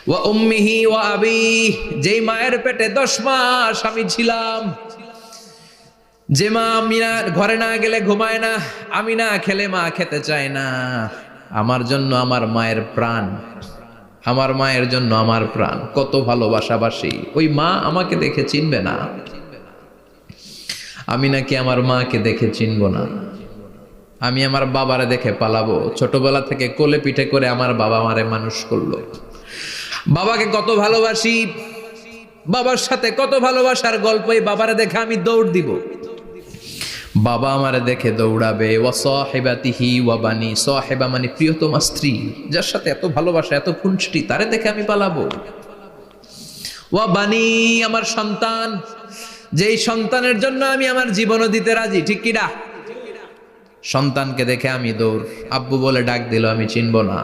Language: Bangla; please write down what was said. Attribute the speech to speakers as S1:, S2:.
S1: ওয়া উম্মিহি ওয়া আবিহি, যেই মায়ের পেটে 10 মাস আমি ছিলাম, যে মা আমি ঘরে না গেলে ঘুমায় না, আমি না খেলে মা খেতে চায় না, আমার জন্য আমার মায়ের প্রাণ, আমার মায়ের জন্য আমার প্রাণ, কত ভালোবাসাবাসী। ওই মা আমাকে দেখে চিনবে না, আমি নাকি আমার মাকে দেখে চিনব না। আমি আমার বাবারে দেখে পালাবো। ছোটবেলা থেকে কোলে পিঠে করে আমার বাবা আমারে মানুষ করলো। বাবাকে কত ভালোবাসি, বাবার সাথে কত ভালোবাসার গল্প, এই বাবারে দেখে আমি দৌড় দিব। বাবা আমারে দেখে দৌড়াবে। ওয়া সাহিবাতিহি ওয়া বানি, সাহিবা মানে প্রিয়তমা স্ত্রী, যার সাথে এত ভালোবাসা এত খুনসুটি, তারে দেখে আমি পালাবো। ওয়া বানি, আমার সন্তান, যেই সন্তানের জন্য আমি আমার জীবনও দিতে রাজি, ঠিক কিনা? সন্তানকে দেখে আমি দৌড়। আব্বু বলে ডাক দিল, আমি চিনব না।